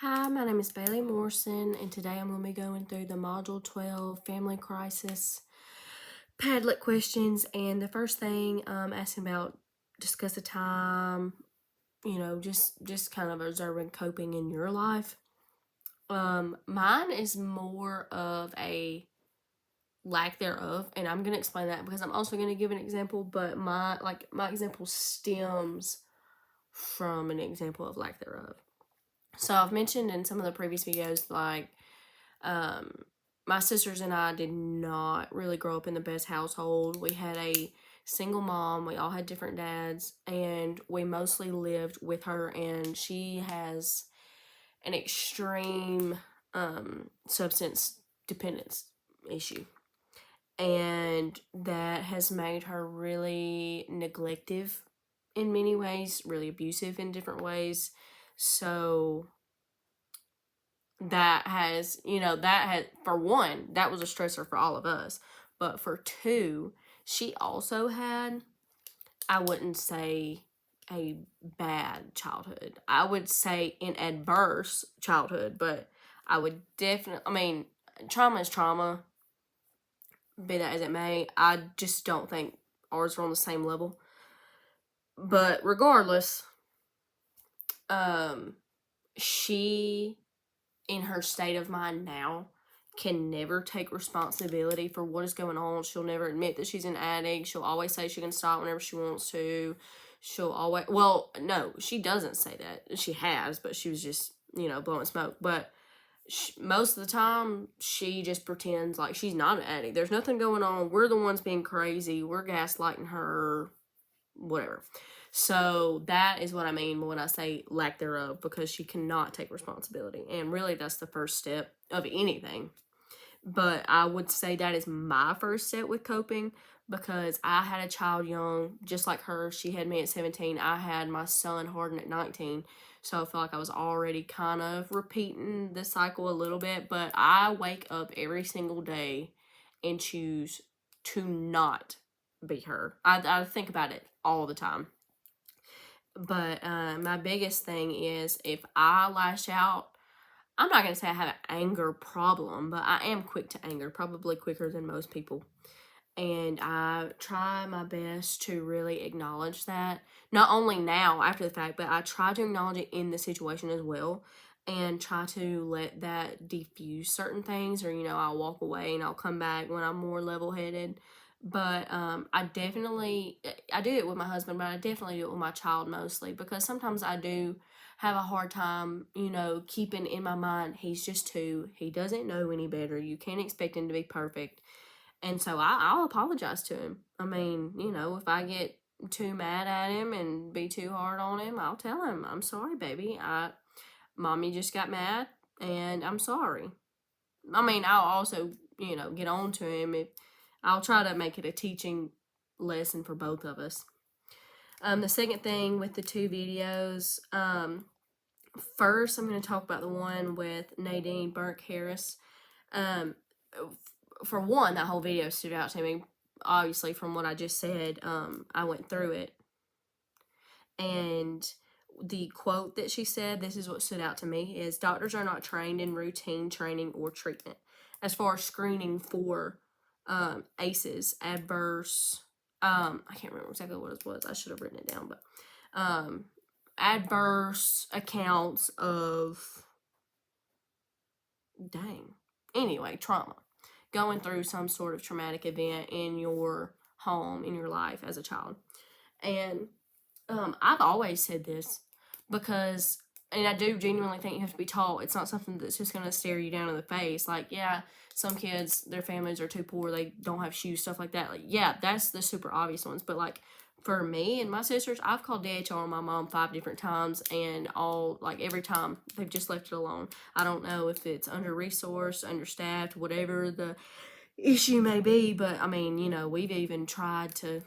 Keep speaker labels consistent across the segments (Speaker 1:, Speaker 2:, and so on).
Speaker 1: Hi, my name is Bailey Morrison, and today I'm going to be going through the Module 12 Family Crisis Padlet questions. And the first thing, asking about discuss a time, just kind of observing coping in your life. Mine is more of a lack thereof, and I'm going to explain that because I'm also going to give an example, but my example stems from an example of lack thereof. So I've mentioned in some of the previous videos, um, my sisters and I did not really grow up in the best household. We had a single mom, we all had different dads, and we mostly lived with her, and she has an extreme substance dependence issue. And that has made her really neglective in many ways, really abusive in different ways. So for one, that was a stressor for all of us. But for two, she also had, I wouldn't say a bad childhood. I would say an adverse childhood, but I would definitely, trauma is trauma, be that as it may. I just don't think ours are on the same level. But regardless, um, she in her state of mind now can never take responsibility for what is going on. She'll never admit that she's an addict. She'll always say she can stop whenever she wants to. She'll always, well, no, she doesn't say that. She has, but she was just, blowing smoke. But most of the time, she just pretends like she's not an addict. There's nothing going on. We're the ones being crazy. We're gaslighting her, whatever. So that is what I mean when I say lack thereof, because she cannot take responsibility. And really, that's the first step of anything. But I would say that is my first step with coping, because I had a child young, just like her. She had me at 17. I had my son Harden at 19. So I feel like I was already kind of repeating the cycle a little bit. But I wake up every single day and choose to not be her. I think about it all the time. But my biggest thing is, if I lash out, I'm not going to say I have an anger problem, but I am quick to anger, probably quicker than most people. And I try my best to really acknowledge that. Not only now, after the fact, but I try to acknowledge it in the situation as well. And try to let that diffuse certain things. Or, I'll walk away and I'll come back when I'm more level headed. But I do it with my husband, but I definitely do it with my child mostly, because sometimes I do have a hard time, keeping in my mind, he's just two. He doesn't know any better. You can't expect him to be perfect. And so I'll apologize to him. If I get too mad at him and be too hard on him, I'll tell him, I'm sorry, baby. Mommy just got mad and I'm sorry. I'll also, get on to him. If I'll try to make it a teaching lesson for both of us. The second thing with the two videos, first I'm going to talk about the one with Nadine Burke Harris. For one, that whole video stood out to me. Obviously, from what I just said, I went through it. And the quote that she said, this is what stood out to me, is doctors are not trained in routine training or treatment as far as screening for ACEs, adverse, I can't remember exactly what it was. I should have written it down, but adverse accounts of, anyway, trauma. Going through some sort of traumatic event in your home, in your life as a child. And I've always said this, because, and I do genuinely think you have to be taught. It's not something that's just going to stare you down in the face. Like, yeah, some kids, their families are too poor, they don't have shoes, stuff like that. Like, yeah, that's the super obvious ones. But, like, for me and my sisters, I've called DHR on my mom 5 different times, and every time they've just left it alone. I don't know if it's under-resourced, understaffed, whatever the issue may be, but, we've even tried to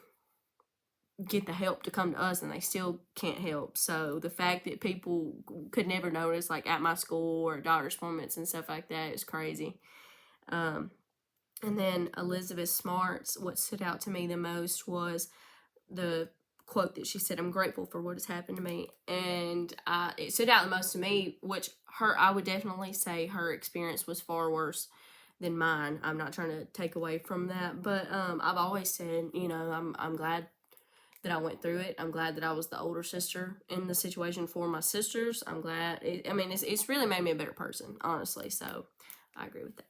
Speaker 1: get the help to come to us, and they still can't help. So the fact that people could never notice, like at my school or doctor's appointments and stuff like that, is crazy. And then Elizabeth Smart's, what stood out to me the most was the quote that she said, "I'm grateful for what has happened to me," and it stood out the most to me. Which I would definitely say her experience was far worse than mine. I'm not trying to take away from that, but I've always said, I'm glad that I went through it. I'm glad that I was the older sister in the situation for my sisters. I'm glad. It's really made me a better person, honestly. So I agree with that.